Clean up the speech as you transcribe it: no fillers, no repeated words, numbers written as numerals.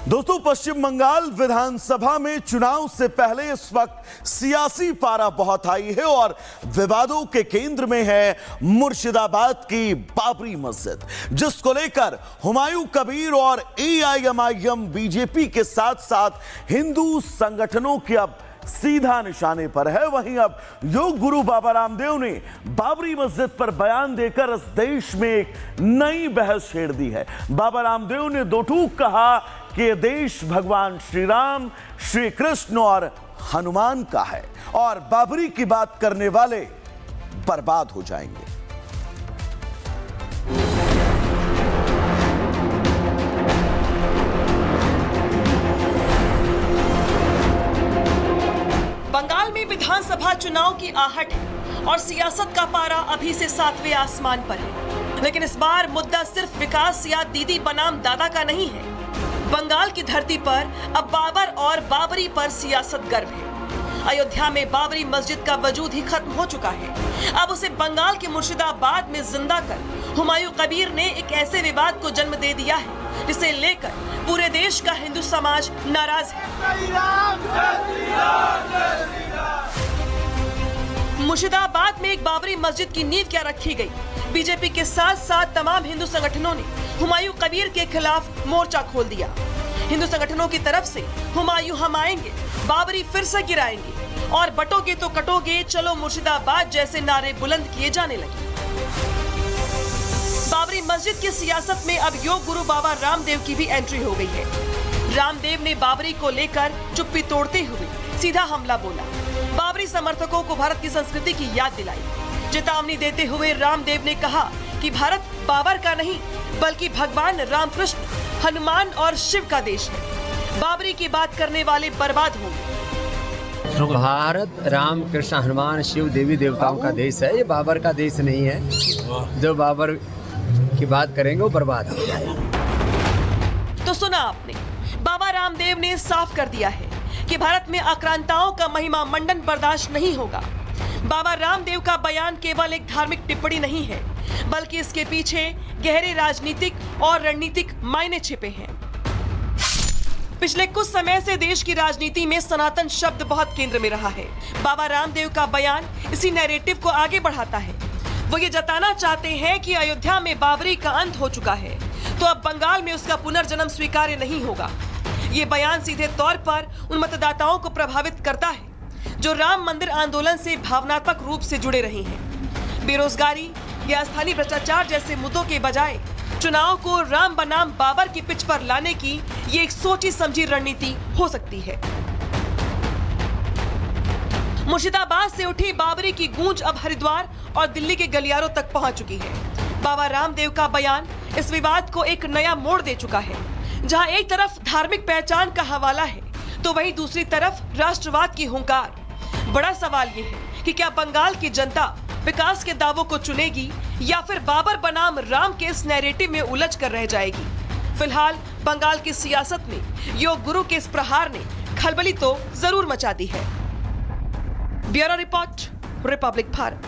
दोस्तों, पश्चिम बंगाल विधानसभा में चुनाव से पहले इस वक्त सियासी पारा बहुत हाई है और विवादों के केंद्र में है मुर्शिदाबाद की बाबरी मस्जिद, जिसको लेकर हुमायूं कबीर और एआईएमआईएम बीजेपी के साथ साथ हिंदू संगठनों के अब सीधा निशाने पर है। वहीं अब योग गुरु बाबा रामदेव ने बाबरी मस्जिद पर बयान देकर इस देश में एक नई बहस छेड़ दी है। बाबा रामदेव ने दो टूक कहा कि यह देश भगवान श्री राम, श्री कृष्ण और हनुमान का है और बाबरी की बात करने वाले बर्बाद हो जाएंगे। बंगाल में विधानसभा चुनाव की आहट है और सियासत का पारा अभी से 7वें आसमान पर है। लेकिन इस बार मुद्दा सिर्फ विकास या दीदी बनाम दादा का नहीं है। बंगाल की धरती पर अब बाबर और बाबरी पर सियासत गर्व है। अयोध्या में बाबरी मस्जिद का वजूद ही खत्म हो चुका है। अब उसे बंगाल के मुर्शिदाबाद में जिंदा कर हुमायूं कबीर ने एक ऐसे विवाद को जन्म दे दिया है जिसे लेकर पूरे देश का हिंदू समाज नाराज है। मुर्शिदाबाद में एक बाबरी मस्जिद की नींव क्या रखी गई? बीजेपी के साथ साथ तमाम हिंदू संगठनों ने हुमायूं कबीर के खिलाफ मोर्चा खोल दिया। हिंदू संगठनों की तरफ से हुमायूं हम आएंगे, बाबरी फिर से गिराएंगे और बटोगे तो कटोगे, चलो मुर्शिदाबाद जैसे नारे बुलंद किए जाने लगे। बाबरी मस्जिद की सियासत में अब योग गुरु बाबा रामदेव की भी एंट्री हो गई है। रामदेव ने बाबरी को लेकर चुप्पी तोड़ते हुए सीधा हमला बोला। बाबरी समर्थकों को भारत की संस्कृति की याद दिलाई। चेतावनी देते हुए रामदेव ने कहा कि भारत बाबर का नहीं बल्कि भगवान रामकृष्ण, हनुमान और शिव का देश है। बाबरी की बात करने वाले बर्बाद होंगे। भारत राम कृष्ण हनुमान शिव देवी देवताओं का देश है, ये बाबर का देश नहीं है। जो बाबर की बात करेंगे वो बर्बाद हो जाएगा। तो सुना आपने, बाबा रामदेव ने साफ कर दिया है कि भारत में आक्रांताओं का महिमा मंडन बर्दाश्त नहीं होगा। बाबा रामदेव का बयान केवल एक धार्मिक टिप्पणी नहीं है, बल्कि इसके पीछे गहरे राजनीतिक और रणनीतिक मायने छिपे हैं। पिछले कुछ समय से देश की राजनीति में सनातन शब्द बहुत केंद्र में रहा है। बाबा रामदेव का बयान इसी नैरेटिव को आगे बढ़ाता है। वो ये जताना चाहते हैं कि अयोध्या में बाबरी का अंत हो चुका है, तो अब बंगाल में उसका पुनर्जन्म स्वीकार्य नहीं होगा। ये बयान सीधे तौर पर उन मतदाताओं को प्रभावित करता है जो राम मंदिर आंदोलन से भावनात्मक रूप से जुड़े रहे हैं। बेरोजगारी या स्थानीय भ्रष्टाचार जैसे मुद्दों के बजाय चुनाव को राम बनाम बाबर की पिच पर लाने की ये एक सोची समझी रणनीति हो सकती है। मुर्शिदाबाद से उठी बाबरी की गूंज अब हरिद्वार और दिल्ली के गलियारों तक पहुंच चुकी है। बाबा रामदेव का बयान इस विवाद को एक नया मोड़ दे चुका है। जहां एक तरफ धार्मिक पहचान का हवाला है, तो वहीं दूसरी तरफ राष्ट्रवाद की हुंकार। बड़ा सवाल ये है कि क्या बंगाल की जनता विकास के दावों को चुनेगी या फिर बाबर बनाम राम के इस नैरेटिव में उलझ कर रह जाएगी। फिलहाल बंगाल की सियासत में योग गुरु के इस प्रहार ने खलबली तो जरूर मचा दी है। Bureau report, Republic Bharat.